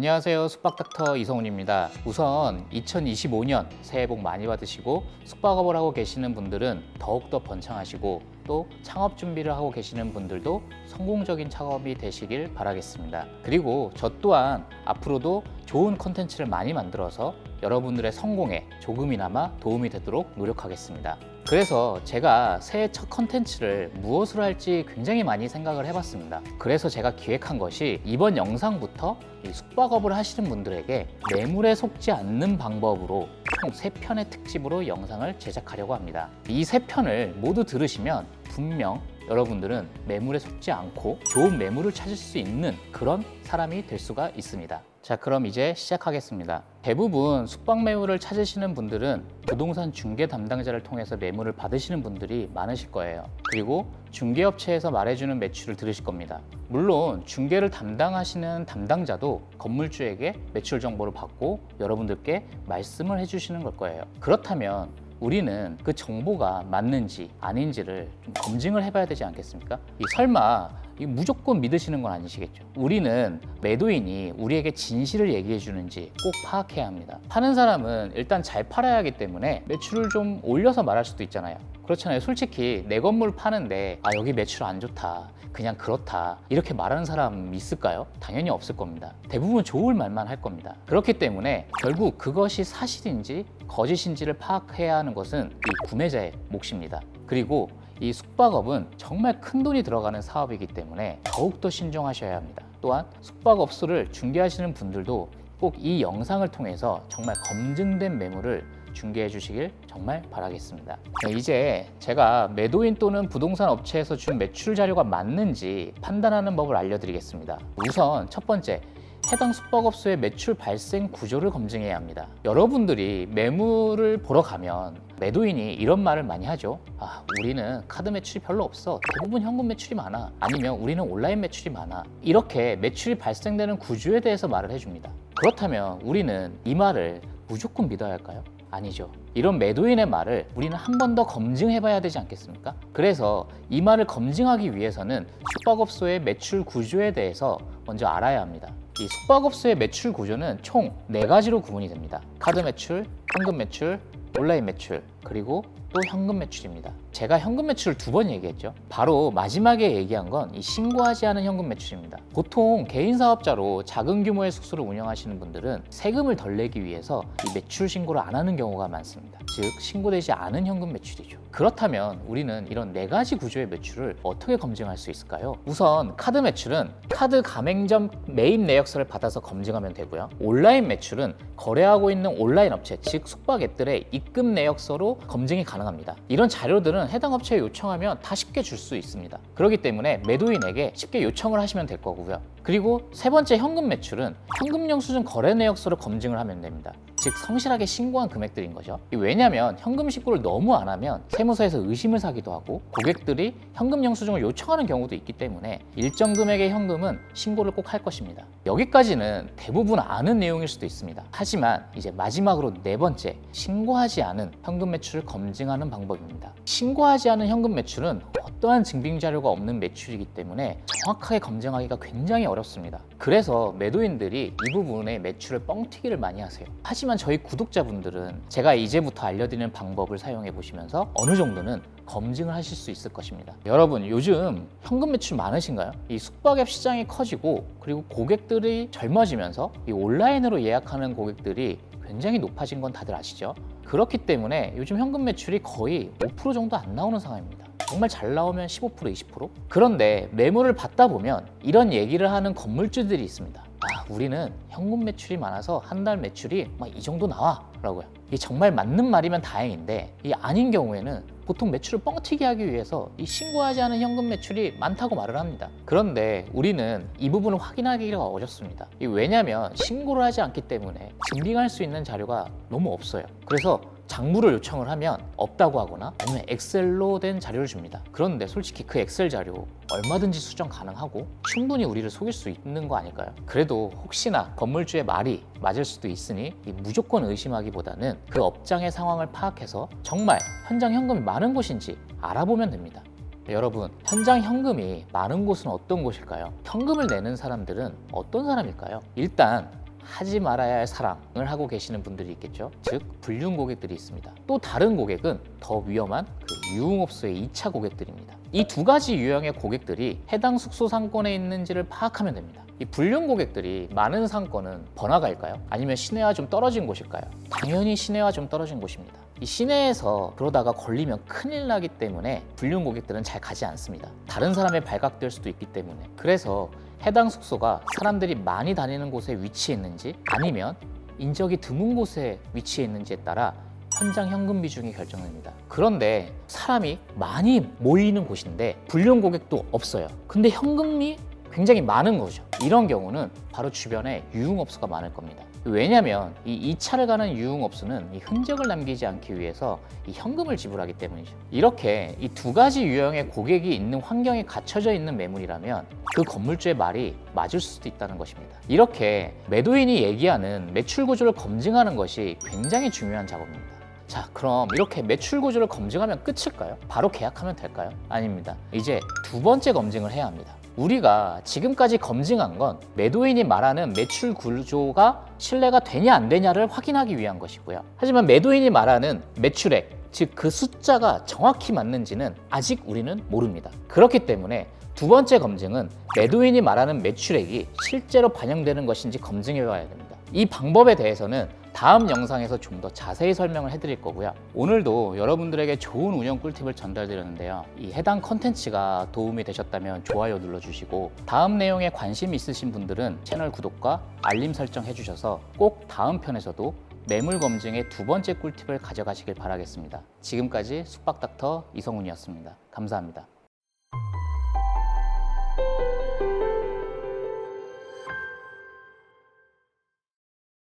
안녕하세요. 숙박닥터 이성훈입니다. 우선 2025년 새해 복 많이 받으시고 숙박업을 하고 계시는 분들은 더욱더 번창하시고 또 창업 준비를 하고 계시는 분들도 성공적인 창업이 되시길 바라겠습니다. 그리고 저 또한 앞으로도 좋은 컨텐츠를 많이 만들어서 여러분들의 성공에 조금이나마 도움이 되도록 노력하겠습니다. 그래서 제가 새해 첫 컨텐츠를 무엇으로 할지 굉장히 많이 생각을 해봤습니다. 그래서 제가 기획한 것이 이번 영상부터 이 숙박업을 하시는 분들에게 매물에 속지 않는 방법으로 총 3편의 특집으로 영상을 제작하려고 합니다. 이 3편을 모두 들으시면 분명 여러분들은 매물에 속지 않고 좋은 매물을 찾을 수 있는 그런 사람이 될 수가 있습니다. 자, 그럼 이제 시작하겠습니다. 대부분 숙박 매물을 찾으시는 분들은 부동산 중개 담당자를 통해서 매물을 받으시는 분들이 많으실 거예요. 그리고 중개업체에서 말해주는 매출을 들으실 겁니다. 물론 중개를 담당하시는 담당자도 건물주에게 매출 정보를 받고 여러분들께 말씀을 해주시는 걸 거예요. 그렇다면 우리는 그 정보가 맞는지 아닌지를 좀 검증을 해봐야 되지 않겠습니까? 설마 무조건 믿으시는 건 아니시겠죠? 우리는 매도인이 우리에게 진실을 얘기해 주는지 꼭 파악해야 합니다. 파는 사람은 일단 잘 팔아야 하기 때문에 매출을 좀 올려서 말할 수도 있잖아요. 그렇잖아요. 솔직히 내 건물 파는데 여기 매출 안 좋다, 그냥 그렇다 이렇게 말하는 사람 있을까요? 당연히 없을 겁니다. 대부분 좋을 말만 할 겁니다. 그렇기 때문에 결국 그것이 사실인지 거짓인지를 파악해야 하는 것은 이 구매자의 몫입니다. 그리고 이 숙박업은 정말 큰 돈이 들어가는 사업이기 때문에 더욱더 신중하셔야 합니다. 또한 숙박업소를 중개하시는 분들도 꼭 이 영상을 통해서 정말 검증된 매물을 중개해 주시길 정말 바라겠습니다. 이제 제가 매도인 또는 부동산 업체에서 준 매출 자료가 맞는지 판단하는 법을 알려드리겠습니다. 우선 첫 번째, 해당 숙박업소의 매출 발생 구조를 검증해야 합니다. 여러분들이 매물을 보러 가면 매도인이 이런 말을 많이 하죠. 우리는 카드 매출이 별로 없어. 대부분 현금 매출이 많아. 아니면 우리는 온라인 매출이 많아. 이렇게 매출이 발생되는 구조에 대해서 말을 해줍니다. 그렇다면 우리는 이 말을 무조건 믿어야 할까요? 아니죠. 이런 매도인의 말을 우리는 한 번 더 검증해 봐야 되지 않겠습니까? 그래서 이 말을 검증하기 위해서는 숙박업소의 매출 구조에 대해서 먼저 알아야 합니다. 이 숙박업소의 매출 구조는 총 4가지로 구분이 됩니다. 카드 매출, 현금 매출, 온라인 매출, 그리고 또 현금 매출입니다. 제가 현금 매출을 2번 얘기했죠. 바로 마지막에 얘기한 건 이 신고하지 않은 현금 매출입니다. 보통 개인 사업자로 작은 규모의 숙소를 운영하시는 분들은 세금을 덜 내기 위해서 이 매출 신고를 안 하는 경우가 많습니다. 즉 신고되지 않은 현금 매출이죠. 그렇다면 우리는 이런 4가지 구조의 매출을 어떻게 검증할 수 있을까요? 우선 카드 매출은 카드 가맹점 매입 내역서를 받아서 검증하면 되고요. 온라인 매출은 거래하고 있는 온라인 업체, 즉 숙박 앱들의 입금 내역서로 검증이 가능합니다. 이런 자료들은 해당 업체에 요청하면 다 쉽게 줄 수 있습니다. 그렇기 때문에 매도인에게 쉽게 요청을 하시면 될 거고요. 그리고 3번째 현금 매출은 현금 영수증 거래 내역서를 검증을 하면 됩니다. 즉 성실하게 신고한 금액들인 거죠. 왜냐하면 현금 신고를 너무 안 하면 세무서에서 의심을 사기도 하고 고객들이 현금 영수증을 요청하는 경우도 있기 때문에 일정 금액의 현금은 신고를 꼭 할 것입니다. 여기까지는 대부분 아는 내용일 수도 있습니다. 하지만 이제 마지막으로 4번째, 신고하지 않은 현금 매출을 검증하는 방법입니다. 신고하지 않은 현금 매출은 어떠한 증빙 자료가 없는 매출이기 때문에 정확하게 검증하기가 굉장히 어렵습니다. 그래서 매도인들이 이 부분에 매출을 뻥튀기를 많이 하세요. 하지만 저희 구독자분들은 제가 이제부터 알려드리는 방법을 사용해 보시면서 어느 정도는 검증을 하실 수 있을 것입니다. 여러분, 요즘 현금 매출 많으신가요? 이 숙박앱 시장이 커지고 그리고 고객들이 젊어지면서 이 온라인으로 예약하는 고객들이 굉장히 높아진 건 다들 아시죠? 그렇기 때문에 요즘 현금 매출이 거의 5% 정도 안 나오는 상황입니다. 정말 잘 나오면 15%, 20%? 그런데 매물을 받다 보면 이런 얘기를 하는 건물주들이 있습니다. 우리는 현금 매출이 많아서 한 달 매출이 이 정도 나와 라고요. 이게 정말 맞는 말이면 다행인데 이 아닌 경우에는 보통 매출을 뻥튀기 하기 위해서 이 신고하지 않은 현금 매출이 많다고 말을 합니다. 그런데 우리는 이 부분을 확인하기가 어렵습니다. 왜냐하면 신고를 하지 않기 때문에 증빙할 수 있는 자료가 너무 없어요. 그래서 장부를 요청을 하면 없다고 하거나 아니면 엑셀로 된 자료를 줍니다. 그런데 솔직히 그 엑셀 자료 얼마든지 수정 가능하고 충분히 우리를 속일 수 있는 거 아닐까요? 그래도 혹시나 건물주의 말이 맞을 수도 있으니 무조건 의심하기보다는 그 업장의 상황을 파악해서 정말 현장 현금이 많은 곳인지 알아보면 됩니다. 여러분, 현장 현금이 많은 곳은 어떤 곳일까요? 현금을 내는 사람들은 어떤 사람일까요? 일단 하지 말아야 할 사랑을 하고 계시는 분들이 있겠죠. 즉 불륜 고객들이 있습니다. 또 다른 고객은 더 위험한 그 유흥업소의 2차 고객들입니다. 이 두 가지 유형의 고객들이 해당 숙소 상권에 있는지를 파악하면 됩니다. 이 불륜 고객들이 많은 상권은 번화가일까요? 아니면 시내와 좀 떨어진 곳일까요? 당연히 시내와 좀 떨어진 곳입니다. 이 시내에서 그러다가 걸리면 큰일 나기 때문에 불륜 고객들은 잘 가지 않습니다. 다른 사람의 발각될 수도 있기 때문에. 그래서 해당 숙소가 사람들이 많이 다니는 곳에 위치해 있는지 아니면 인적이 드문 곳에 위치해 있는지에 따라 현장 현금 비중이 결정됩니다. 그런데 사람이 많이 모이는 곳인데 불륜 고객도 없어요. 근데 현금이 굉장히 많은 거죠. 이런 경우는 바로 주변에 유흥업소가 많을 겁니다. 왜냐하면 이 2차를 가는 유흥업소는 이 흔적을 남기지 않기 위해서 이 현금을 지불하기 때문이죠. 이렇게 이 두 가지 유형의 고객이 있는 환경에 갖춰져 있는 매물이라면 그 건물주의 말이 맞을 수도 있다는 것입니다. 이렇게 매도인이 얘기하는 매출 구조를 검증하는 것이 굉장히 중요한 작업입니다. 자, 그럼 이렇게 매출 구조를 검증하면 끝일까요? 바로 계약하면 될까요? 아닙니다. 이제 두 번째 검증을 해야 합니다. 우리가 지금까지 검증한 건 매도인이 말하는 매출 구조가 신뢰가 되냐 안 되냐를 확인하기 위한 것이고요. 하지만 매도인이 말하는 매출액, 즉 그 숫자가 정확히 맞는지는 아직 우리는 모릅니다. 그렇기 때문에 두 번째 검증은 매도인이 말하는 매출액이 실제로 반영되는 것인지 검증해 봐야 됩니다. 이 방법에 대해서는 다음 영상에서 좀 더 자세히 설명을 해드릴 거고요. 오늘도 여러분들에게 좋은 운영 꿀팁을 전달드렸는데요. 이 해당 컨텐츠가 도움이 되셨다면 좋아요 눌러주시고 다음 내용에 관심 있으신 분들은 채널 구독과 알림 설정 해주셔서 꼭 다음 편에서도 매물 검증의 두 번째 꿀팁을 가져가시길 바라겠습니다. 지금까지 숙박닥터 이성훈이었습니다. 감사합니다.